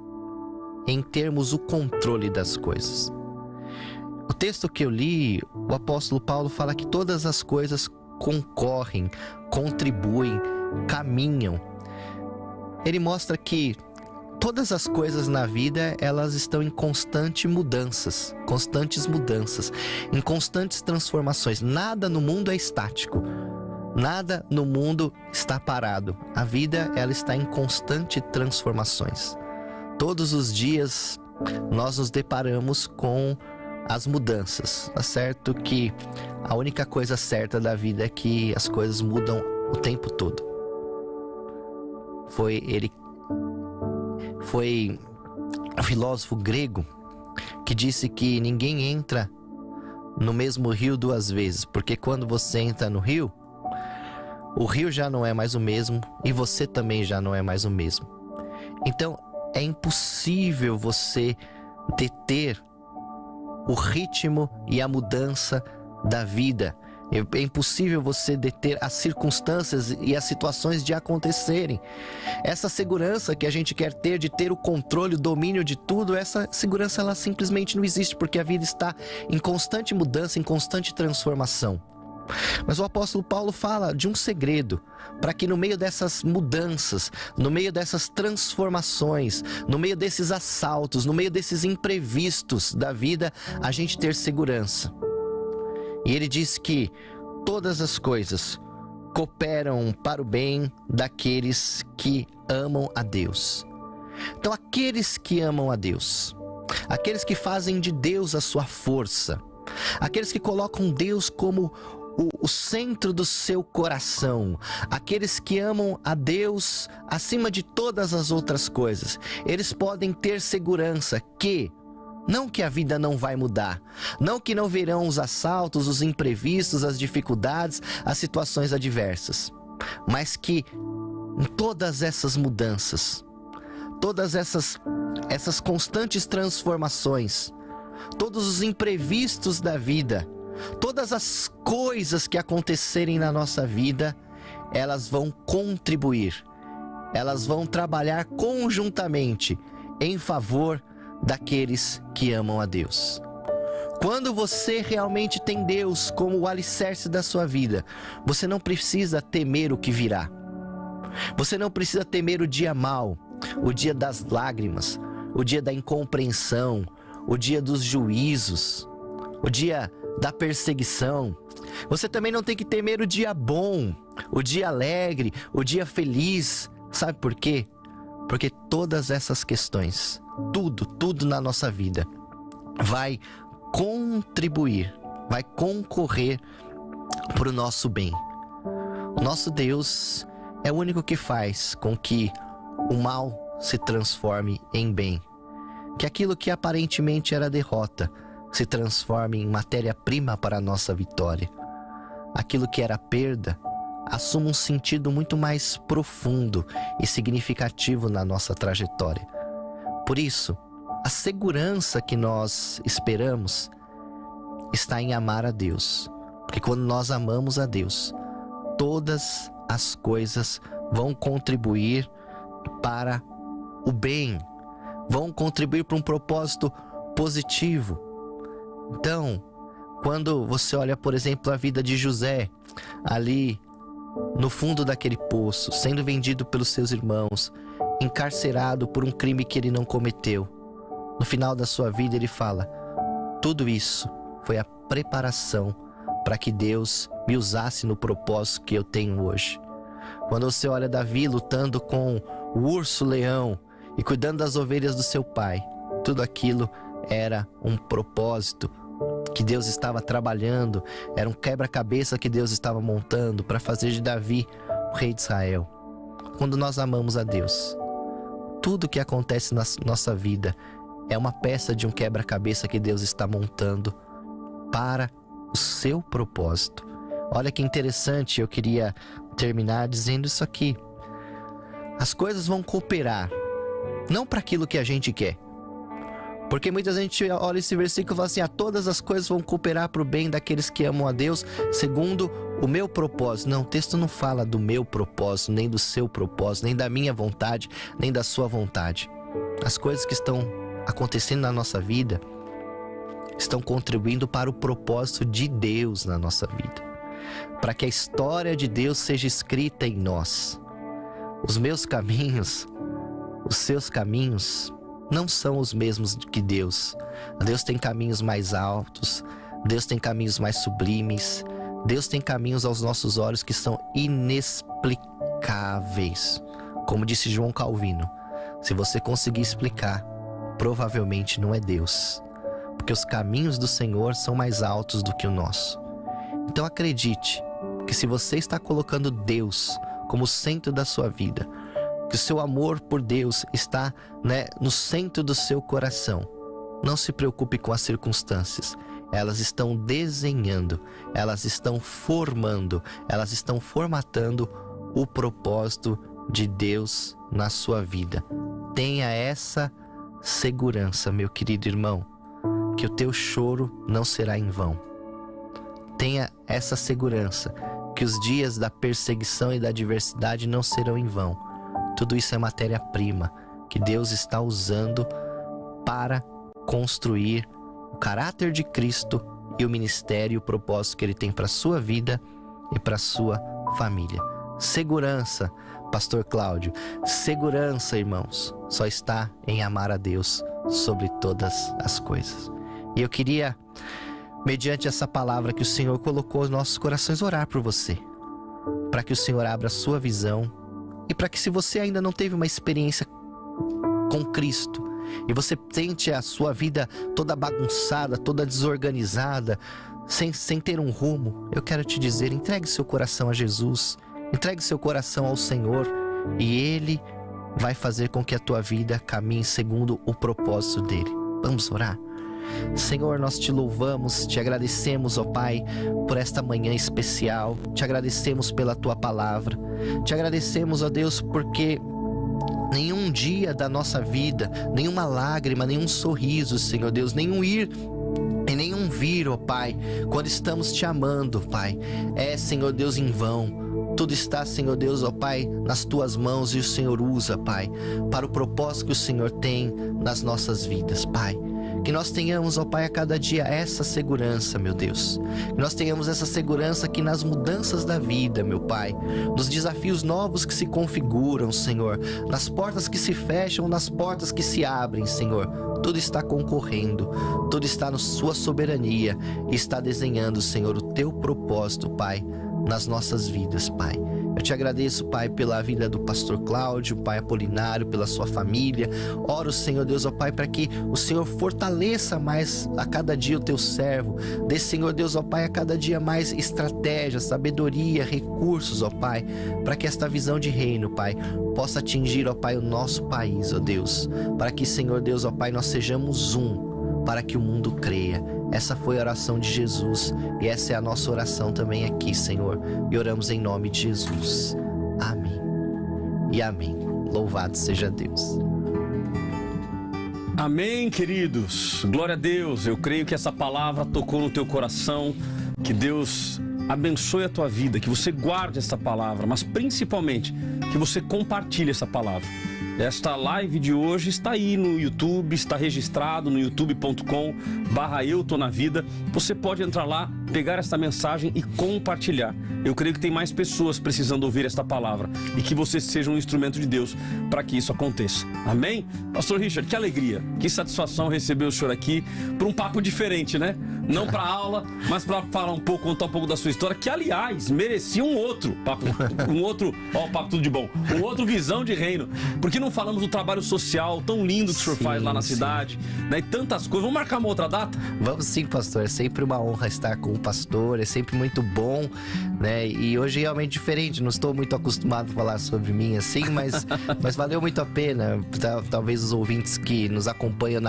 em termos o controle das coisas. O texto que eu li, o apóstolo Paulo fala que todas as coisas concorrem, contribuem, caminham. Ele mostra que todas as coisas na vida, elas estão em constantes mudanças, em constantes transformações. Nada no mundo é estático. Nada no mundo está parado. A vida, ela está em constantes transformações. Todos os dias nós nos deparamos com as mudanças. Tá certo que a única coisa certa da vida é que as coisas mudam o tempo todo. Foi um filósofo grego que disse que ninguém entra no mesmo rio 2 vezes, porque quando você entra no rio, o rio já não é mais o mesmo e você também já não é mais o mesmo. Então é impossível você deter o ritmo e a mudança da vida. É impossível você deter as circunstâncias e as situações de acontecerem. Essa segurança que a gente quer ter, de ter o controle, o domínio de tudo, essa segurança ela simplesmente não existe, porque a vida está em constante mudança, em constante transformação. Mas o apóstolo Paulo fala de um segredo, para que no meio dessas mudanças, no meio dessas transformações, no meio desses assaltos, no meio desses imprevistos da vida, a gente ter segurança. E ele diz que todas as coisas cooperam para o bem daqueles que amam a Deus. Então, aqueles que amam a Deus, aqueles que fazem de Deus a sua força, aqueles que colocam Deus como o centro do seu coração, aqueles que amam a Deus acima de todas as outras coisas, eles podem ter segurança que, não que a vida não vai mudar, não que não virão os assaltos, os imprevistos, as dificuldades, as situações adversas, mas que em todas essas mudanças, todas essas constantes transformações, todos os imprevistos da vida, todas as coisas que acontecerem na nossa vida, elas vão contribuir, elas vão trabalhar conjuntamente em favor daqueles que amam a Deus. Quando você realmente tem Deus como o alicerce da sua vida, você não precisa temer o que virá. Você não precisa temer o dia mau, o dia das lágrimas, o dia da incompreensão, o dia dos juízos, o dia da perseguição. Você também não tem que temer o dia bom, o dia alegre, o dia feliz. Sabe por quê? Porque todas essas questões, tudo na nossa vida vai contribuir, vai concorrer para o nosso bem. Nosso Deus é o único que faz com que o mal se transforme em bem, que aquilo que aparentemente era derrota se transforme em matéria-prima para a nossa vitória. Aquilo que era perda assuma um sentido muito mais profundo e significativo na nossa trajetória. Por isso, a segurança que nós esperamos está em amar a Deus. Porque quando nós amamos a Deus, todas as coisas vão contribuir para o bem, vão contribuir para um propósito positivo. Então, quando você olha, por exemplo, a vida de José, ali no fundo daquele poço, sendo vendido pelos seus irmãos, encarcerado por um crime que ele não cometeu, no final da sua vida ele fala: tudo isso foi a preparação para que Deus me usasse no propósito que eu tenho hoje. Quando você olha Davi lutando com o urso-leão e cuidando das ovelhas do seu pai, tudo aquilo era um propósito que Deus estava trabalhando, era um quebra-cabeça que Deus estava montando para fazer de Davi o rei de Israel. Quando nós amamos a Deus, tudo que acontece na nossa vida é uma peça de um quebra-cabeça que Deus está montando para o seu propósito. Olha que interessante, eu queria terminar dizendo isso aqui. As coisas vão cooperar, não para aquilo que a gente quer. Porque muita gente olha esse versículo e fala assim: todas as coisas vão cooperar para o bem daqueles que amam a Deus, segundo o meu propósito. Não, o texto não fala do meu propósito, nem do seu propósito, nem da minha vontade, nem da sua vontade. As coisas que estão acontecendo na nossa vida estão contribuindo para o propósito de Deus na nossa vida, para que a história de Deus seja escrita em nós. Os meus caminhos, os seus caminhos não são os mesmos que Deus. Deus tem caminhos mais altos, Deus tem caminhos mais sublimes, Deus tem caminhos aos nossos olhos que são inexplicáveis. Como disse João Calvino, se você conseguir explicar, provavelmente não é Deus, porque os caminhos do Senhor são mais altos do que o nosso. Então acredite que se você está colocando Deus como centro da sua vida, que o seu amor por Deus está, no centro do seu coração, não se preocupe com as circunstâncias. Elas estão desenhando, elas estão formando, elas estão formatando o propósito de Deus na sua vida. Tenha essa segurança, meu querido irmão, que o teu choro não será em vão. tenha essa segurança que os dias da perseguição e da adversidade não serão em vão. Tudo isso é matéria-prima que Deus está usando para construir o caráter de Cristo e o ministério e o propósito que Ele tem para a sua vida e para a sua família. Segurança, Pastor Cláudio, segurança, irmãos, só está em amar a Deus sobre todas as coisas. E eu queria, mediante essa palavra que o Senhor colocou nos nossos corações, orar por você, para que o Senhor abra a sua visão e para que, se você ainda não teve uma experiência com Cristo e você sente a sua vida toda bagunçada, toda desorganizada, sem ter um rumo, eu quero te dizer, entregue seu coração a Jesus, entregue seu coração ao Senhor, e Ele vai fazer com que a tua vida caminhe segundo o propósito dEle. Vamos orar? Senhor, nós te louvamos, te agradecemos, ó Pai, por esta manhã especial, te agradecemos pela tua palavra, te agradecemos, ó Deus, porque nenhum dia da nossa vida, nenhuma lágrima, nenhum sorriso, Senhor Deus, nenhum ir e nenhum vir, ó Pai, quando estamos te amando, Pai, Senhor Deus, em vão. Tudo está, Senhor Deus, ó Pai, nas tuas mãos, e o Senhor usa, Pai, para o propósito que o Senhor tem nas nossas vidas, Pai. Que nós tenhamos, ó Pai, a cada dia essa segurança, meu Deus. Que nós tenhamos essa segurança que nas mudanças da vida, meu Pai, nos desafios novos que se configuram, Senhor, nas portas que se fecham, nas portas que se abrem, Senhor, tudo está concorrendo, tudo está na sua soberania e está desenhando, Senhor, o teu propósito, Pai, nas nossas vidas, Pai. Eu te agradeço, Pai, pela vida do pastor Cláudio, Pai Apolinário, pela sua família. Oro, Senhor Deus, ó Pai, para que o Senhor fortaleça mais a cada dia o teu servo. Dê, Senhor Deus, ó Pai, a cada dia mais estratégia, sabedoria, recursos, ó Pai, para que esta visão de reino, Pai, possa atingir, ó Pai, o nosso país, ó Deus. Para que, Senhor Deus, ó Pai, nós sejamos para que o mundo creia. Essa foi a oração de Jesus e essa é a nossa oração também aqui, Senhor. E oramos em nome de Jesus. Amém e amém. Louvado seja Deus. Amém, queridos. Glória a Deus. Eu creio que essa palavra tocou no teu coração. Que Deus abençoe a tua vida, que você guarde essa palavra, mas principalmente que você compartilhe essa palavra. Esta live de hoje está aí no YouTube, está registrado no youtube.com/eutonavida. Você pode entrar lá, pegar esta mensagem e compartilhar. Eu creio que tem mais pessoas precisando ouvir esta palavra e que você seja um instrumento de Deus para que isso aconteça. Amém? Pastor Richard, que alegria, que satisfação receber o senhor aqui para um papo diferente, né? Não para aula, mas para falar um pouco, contar um pouco da sua história, que aliás merecia um outro papo, papo tudo de bom, um outro visão de reino, porque não falamos do trabalho social tão lindo que o senhor faz lá na cidade, né? E tantas coisas. Vamos marcar uma outra data? Vamos sim, pastor. É sempre uma honra estar com o pastor, é sempre muito bom, né? E hoje é realmente diferente. Não estou muito acostumado a falar sobre mim assim, mas valeu muito a pena. Talvez os ouvintes que nos acompanham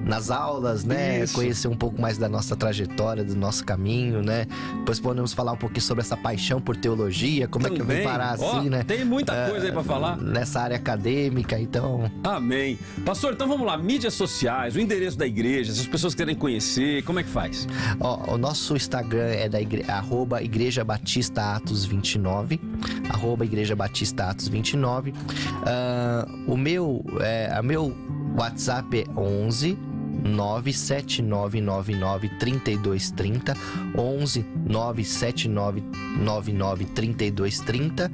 nas aulas, né? Isso. Conhecer um pouco mais da nossa trajetória, do nosso caminho, né? Depois podemos falar um pouquinho sobre essa paixão por teologia, como também é que eu vim parar assim, né? Tem muita coisa aí pra falar. Nessa área acadêmica, então... Amém. Pastor, então vamos lá, mídias sociais, o endereço da igreja, se as pessoas querem conhecer, como é que faz? O nosso Instagram é da @Igreja Batista Atos 29, @Igreja Batista Atos 29. O meu WhatsApp é 11 979993230, 11 979993230.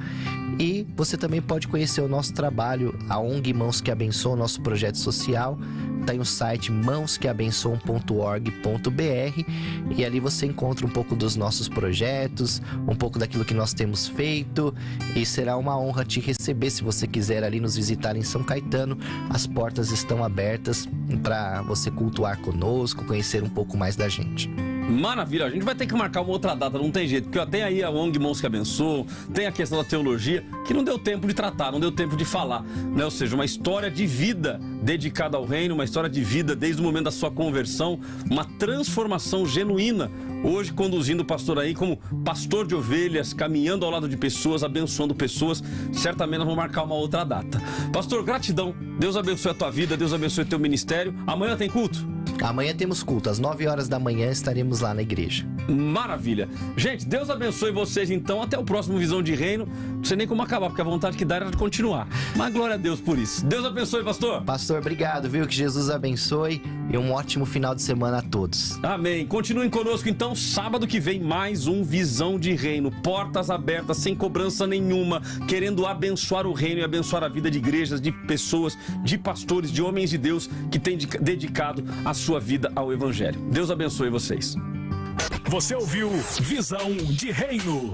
E você também pode conhecer o nosso trabalho, a ONG Mãos que Abençoam, nosso projeto social. Tem o site mãosqueabençoam.org.br e ali você encontra um pouco dos nossos projetos, um pouco daquilo que nós temos feito, e será uma honra te receber. Se você quiser ali nos visitar em São Caetano, as portas estão abertas para você cultuar conosco, conhecer um pouco mais da gente. Maravilha, a gente vai ter que marcar uma outra data, não tem jeito, porque tem aí a ONG Mãos que Abençoam, tem a questão da teologia, que não deu tempo de tratar, não deu tempo de falar, né? Ou seja, uma história de vida dedicada ao reino, uma história de vida desde o momento da sua conversão, uma transformação genuína, hoje conduzindo o pastor aí como pastor de ovelhas, caminhando ao lado de pessoas, abençoando pessoas. Certamente nós vamos marcar uma outra data. Pastor, gratidão, Deus abençoe a tua vida, Deus abençoe o teu ministério. Amanhã tem culto? Amanhã temos culto, às 9 horas da manhã estaremos lá na igreja. Maravilha. Gente, Deus abençoe vocês então. Até o próximo Visão de Reino. Não sei nem como acabar, porque a vontade que dá era de continuar. Mas glória a Deus por isso. Deus abençoe, pastor. Pastor, obrigado, viu? Que Jesus abençoe e um ótimo final de semana a todos. Amém. Continuem conosco então. Sábado que vem mais um Visão de Reino. Portas abertas, sem cobrança nenhuma, querendo abençoar o reino e abençoar a vida de igrejas, de pessoas, de pastores, de homens de Deus que têm dedicado a sua vida ao Evangelho. Deus abençoe vocês. Você ouviu Visão de Reino.